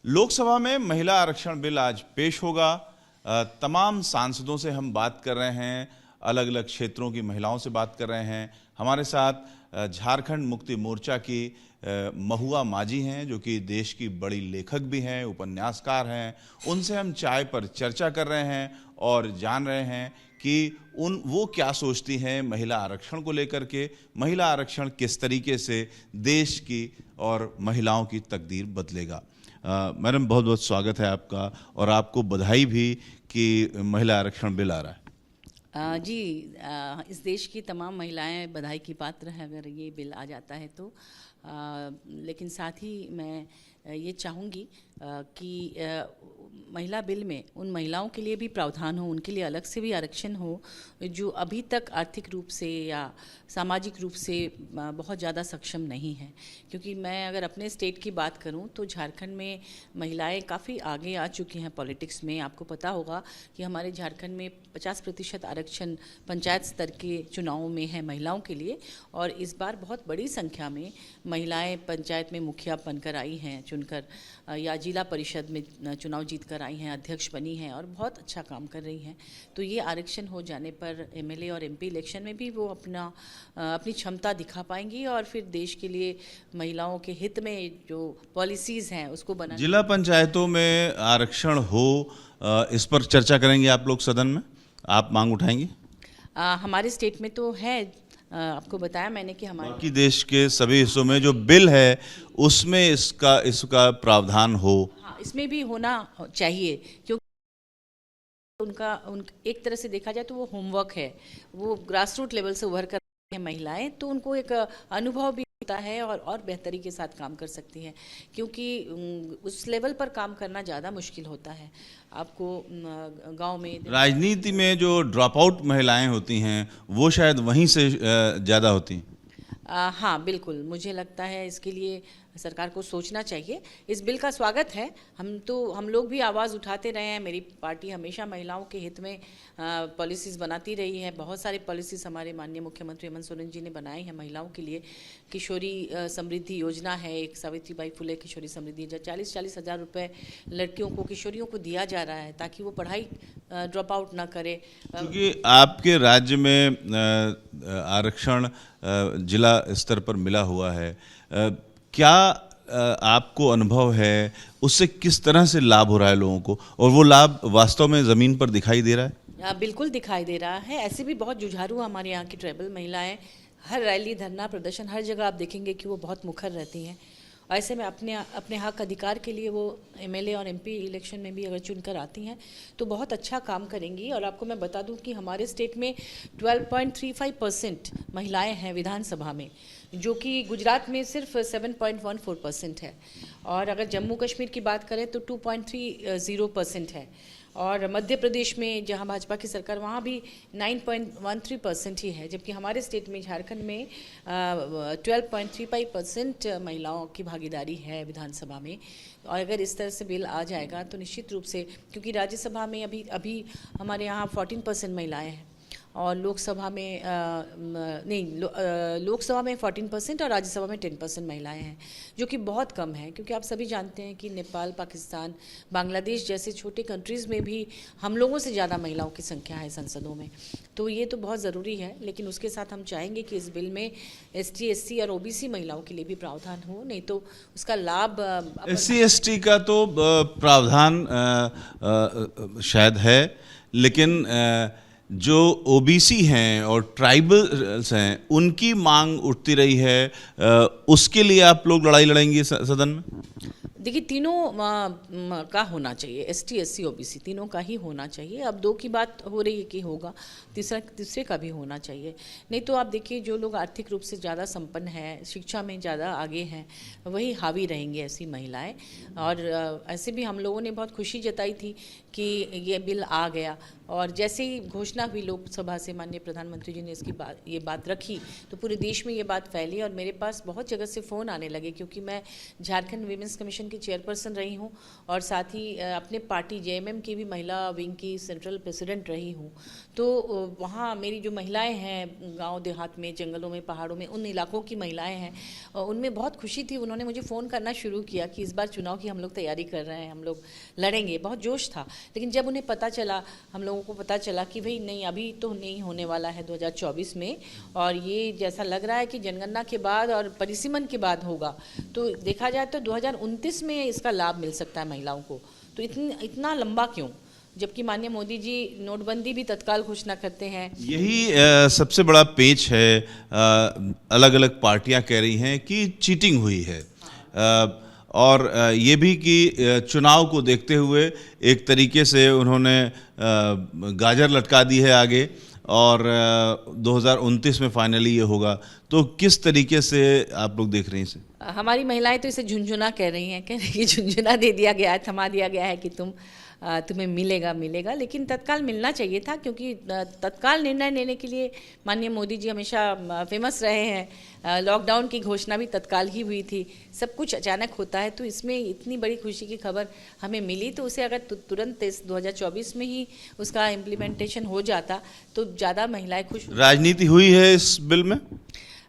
लोकसभा में महिला आरक्षण बिल आज पेश होगा। तमाम सांसदों से हम बात कर रहे हैं, अलग अलग क्षेत्रों की महिलाओं से बात कर रहे हैं। हमारे साथ झारखंड मुक्ति मोर्चा की महुआ मांझी हैं, जो कि देश की बड़ी लेखक भी हैं, उपन्यासकार हैं। उनसे हम चाय पर चर्चा कर रहे हैं और जान रहे हैं कि वो क्या सोचती हैं महिला आरक्षण को लेकर के। महिला आरक्षण किस तरीके से देश की और महिलाओं की तकदीर बदलेगा। मैडम, बहुत बहुत स्वागत है आपका, और आपको बधाई भी कि महिला आरक्षण बिल आ रहा है। जी, इस देश की तमाम महिलाएं बधाई की पात्र हैं अगर ये बिल आ जाता है तो। लेकिन साथ ही मैं ये चाहूँगी कि महिला बिल में उन महिलाओं के लिए भी प्रावधान हो, उनके लिए अलग से भी आरक्षण हो जो अभी तक आर्थिक रूप से या सामाजिक रूप से बहुत ज़्यादा सक्षम नहीं है। क्योंकि मैं अगर अपने स्टेट की बात करूं तो झारखंड में महिलाएं काफ़ी आगे आ चुकी हैं पॉलिटिक्स में। आपको पता होगा कि हमारे झारखंड में 50% आरक्षण पंचायत स्तर के चुनावों में है महिलाओं के लिए, और इस बार बहुत बड़ी संख्या में महिलाएं पंचायत में मुखिया बनकर आई हैं चुनकर, या जिला परिषद में चुनाव जीत कर आई हैं, अध्यक्ष बनी हैं और बहुत अच्छा काम कर रही हैं। तो ये आरक्षण हो जाने पर एमएलए और एमपी इलेक्शन में भी वो अपनी क्षमता दिखा पाएंगी और फिर देश के लिए महिलाओं के हित में जो पॉलिसीज़ हैं उसको बना। जिला पंचायतों में आरक्षण हो, इस पर चर्चा करेंगे आप लोग सदन में, आप मांग उठाएंगे? हमारे स्टेट में तो है, आपको बताया मैंने कि हमारे बाकी देश के सभी हिस्सों में जो बिल है उसमें इसका प्रावधान हो। हाँ, इसमें भी होना चाहिए, क्योंकि एक तरह से देखा जाए तो वो होमवर्क है, वो ग्रास रूट लेवल से उभर कर हैं महिलाएं, तो उनको एक अनुभव भी होता है और बेहतरी के साथ काम कर सकती हैं। क्योंकि उस लेवल पर काम करना ज़्यादा मुश्किल होता है। आपको गांव में, राजनीति में जो ड्रॉप आउट महिलाएं होती हैं वो शायद वहीं से ज़्यादा होती हैं। हाँ बिल्कुल, मुझे लगता है इसके लिए सरकार को सोचना चाहिए। इस बिल का स्वागत है। हम लोग भी आवाज़ उठाते रहे हैं। मेरी पार्टी हमेशा महिलाओं के हित में पॉलिसीज़ बनाती रही है। बहुत सारी पॉलिसीज़ हमारे माननीय मुख्यमंत्री हेमंत सोरेन जी ने बनाई हैं महिलाओं के लिए। किशोरी समृद्धि योजना है, एक सावित्रीबाई फुले किशोरी समृद्धि, जो 40-40 हज़ार रुपये लड़कियों को, किशोरियों को दिया जा रहा है ताकि वो पढ़ाई ड्रॉप आउट ना करे। क्योंकि आपके राज्य में आरक्षण जिला स्तर पर मिला हुआ है, क्या आपको अनुभव है उससे, किस तरह से लाभ हो रहा है लोगों को, और वो लाभ वास्तव में ज़मीन पर दिखाई दे रहा है? बिल्कुल दिखाई दे रहा है। ऐसे भी बहुत जुझारू हमारे यहाँ की ट्राइबल महिलाएं, हर रैली, धरना, प्रदर्शन, हर जगह आप देखेंगे कि वो बहुत मुखर रहती हैं। ऐसे में अपने हक अधिकार के लिए वो एमएलए और एमपी इलेक्शन में भी अगर चुनकर आती हैं तो बहुत अच्छा काम करेंगी। और आपको मैं बता दूं कि हमारे स्टेट में 12.35% महिलाएं हैं विधानसभा में, जो कि गुजरात में सिर्फ 7.14% है, और अगर जम्मू कश्मीर की बात करें तो 2.30% है, और मध्य प्रदेश में जहां भाजपा की सरकार वहां भी 9.13% ही है, जबकि हमारे स्टेट में झारखंड में 12.35% महिलाओं की भागीदारी है विधानसभा में। और अगर इस तरह से बिल आ जाएगा तो निश्चित रूप से, क्योंकि राज्यसभा में अभी हमारे यहाँ 14% महिलाएं हैं, और लोकसभा में लोकसभा में 14% और राज्यसभा में 10% महिलाएं हैं, जो कि बहुत कम है। क्योंकि आप सभी जानते हैं कि नेपाल, पाकिस्तान, बांग्लादेश जैसे छोटे कंट्रीज़ में भी हम लोगों से ज़्यादा महिलाओं की संख्या है संसदों में। तो ये तो बहुत ज़रूरी है, लेकिन उसके साथ हम चाहेंगे कि इस बिल में ST, SC और OBC महिलाओं के लिए भी प्रावधान हो, नहीं तो उसका लाभ SC ST का तो प्रावधान शायद है, लेकिन जो OBC हैं और ट्राइबल्स हैं उनकी मांग उठती रही है, उसके लिए आप लोग लड़ाई लड़ेंगे सदन में? देखिए, तीनों का होना चाहिए, ST, SC, OBC तीनों का ही होना चाहिए। अब दो की बात हो रही है कि होगा, तीसरे का भी होना चाहिए। नहीं तो आप देखिए, जो लोग आर्थिक रूप से ज़्यादा संपन्न हैं, शिक्षा में ज़्यादा आगे हैं, वही हावी रहेंगे ऐसी महिलाएं। और ऐसे भी हम लोगों ने बहुत खुशी जताई थी कि ये बिल आ गया, और जैसे ही घोषणा हुई लोकसभा से, माननीय प्रधानमंत्री जी ने ये बात रखी तो पूरे देश में ये बात फैली, और मेरे पास बहुत जगह से फ़ोन आने लगे, क्योंकि मैं झारखंड वीमेंस कमीशन की की चेयरपर्सन रही हूँ और साथ ही अपने पार्टी जेएमएम की भी महिला विंग की सेंट्रल प्रेसिडेंट रही हूँ। तो वहाँ मेरी जो महिलाएं हैं गांव देहात में, जंगलों में, पहाड़ों में, उन इलाकों की महिलाएं हैं, उनमें बहुत खुशी थी। उन्होंने मुझे फ़ोन करना शुरू किया कि इस बार चुनाव की हम लोग तैयारी कर रहे हैं, हम लोग लड़ेंगे। बहुत जोश था। लेकिन जब उन्हें पता चला, हम लोगों को पता चला कि भाई नहीं, अभी तो नहीं होने वाला है 2024 में, और ये जैसा लग रहा है कि जनगणना के बाद और परिसीमन के बाद होगा, तो देखा जाए तो 2029 में इसका लाभ मिल सकता है महिलाओं को। तो इतना लंबा क्यों, जबकि माननीय मोदी जी नोटबंदी भी तत्काल घोषणा करते हैं। यही सबसे बड़ा पेच है। अलग अलग पार्टियां कह रही हैं कि चीटिंग हुई है, और ये भी कि चुनाव को देखते हुए एक तरीके से उन्होंने गाजर लटका दी है आगे, और 2029 में फाइनली ये होगा। तो किस तरीके से आप लोग देख रही हैं इसे? हमारी महिलाएं तो इसे झुंझुना कह रही हैं, कह रही है झुंझुना दे दिया गया है, थमा दिया गया है कि तुम्हें मिलेगा। लेकिन तत्काल मिलना चाहिए था, क्योंकि तत्काल निर्णय लेने के लिए माननीय मोदी जी हमेशा फेमस रहे हैं। लॉकडाउन की घोषणा भी तत्काल ही हुई थी। सब कुछ अचानक होता है, तो इसमें इतनी बड़ी खुशी की खबर हमें मिली, तो उसे अगर तुरंत 2024 में ही उसका इम्प्लीमेंटेशन हो जाता तो ज़्यादा महिलाएं खुश। राजनीति हुई है इस बिल में?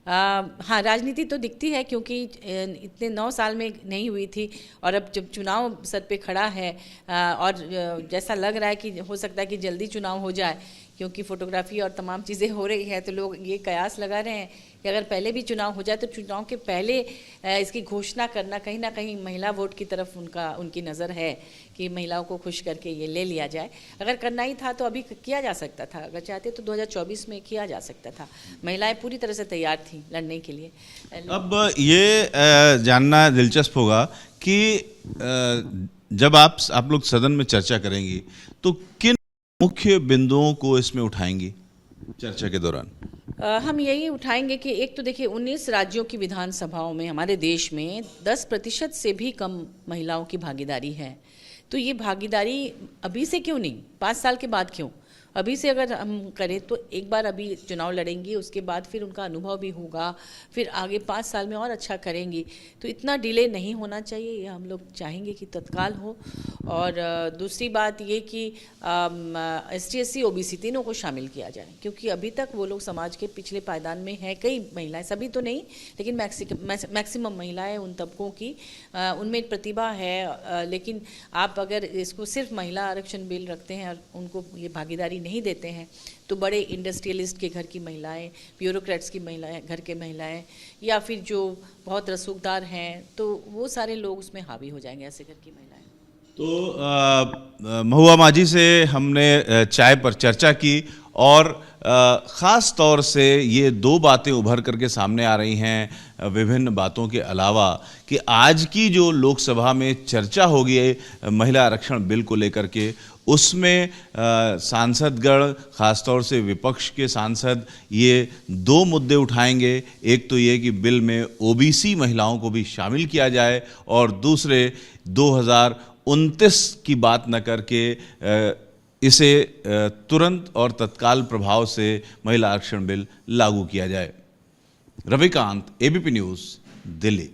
हाँ, राजनीति तो दिखती है, क्योंकि इतने 9 साल में नहीं हुई थी, और अब जब चुनाव सर पे खड़ा है, और जैसा लग रहा है कि हो सकता है कि जल्दी चुनाव हो जाए, क्योंकि फोटोग्राफी और तमाम चीज़ें हो रही है, तो लोग ये कयास लगा रहे हैं कि अगर पहले भी चुनाव हो जाए तो चुनाव के पहले इसकी घोषणा करना, कहीं ना कहीं महिला वोट की तरफ उनकी नज़र है कि महिलाओं को खुश करके ये ले लिया जाए। अगर करना ही था तो अभी किया जा सकता था, अगर चाहते तो 2024 में किया जा सकता था। महिलाएं पूरी तरह से तैयार थी लड़ने के लिए। अब ये जानना दिलचस्प होगा कि जब आप लोग सदन में चर्चा करेंगी तो किन मुख्य बिंदुओं को इसमें उठाएंगी चर्चा के दौरान? हम यही उठाएंगे कि एक तो देखिए, 19 राज्यों की विधानसभाओं में हमारे देश में 10% से भी कम महिलाओं की भागीदारी है। तो ये भागीदारी अभी से क्यों नहीं, 5 साल के बाद क्यों? अभी से अगर हम करें तो एक बार अभी चुनाव लड़ेंगी, उसके बाद फिर उनका अनुभव भी होगा, फिर आगे 5 साल में और अच्छा करेंगी। तो इतना डिले नहीं होना चाहिए, ये हम लोग चाहेंगे कि तत्काल हो। और दूसरी बात ये कि ST SC OBC तीनों को शामिल किया जाए, क्योंकि अभी तक वो लोग समाज के पिछले पायदान में हैं। कई महिलाएं, सभी तो नहीं, लेकिन मैक्सिमम महिलाएं उन तबकों की, उनमें प्रतिभा है। लेकिन आप अगर इसको सिर्फ महिला आरक्षण बिल रखते हैं और उनको ये भागीदारी नहीं देते हैं, तो बड़े इंडस्ट्रियलिस्ट के घर की महिलाएं, ब्यूरोक्रेट्स की महिलाएं, घर के महिलाएं, या फिर जो बहुत रसूखदार हैं, तो वो सारे लोग उसमें हावी हो जाएंगे, ऐसे घर की महिलाएं। तो महुआ माझी से हमने चाय पर चर्चा की, और ख़ास तौर से ये 2 बातें उभर करके सामने आ रही हैं विभिन्न बातों के अलावा, कि आज की जो लोकसभा में चर्चा होगी महिला आरक्षण बिल को लेकर के, उसमें सांसदगण, खासतौर से विपक्ष के सांसद, ये 2 मुद्दे उठाएंगे। एक तो ये कि बिल में OBC महिलाओं को भी शामिल किया जाए, और दूसरे 2029 की बात न करके इसे तुरंत और तत्काल प्रभाव से महिला आरक्षण बिल लागू किया जाए। Ravikant, ABP news, Delhi.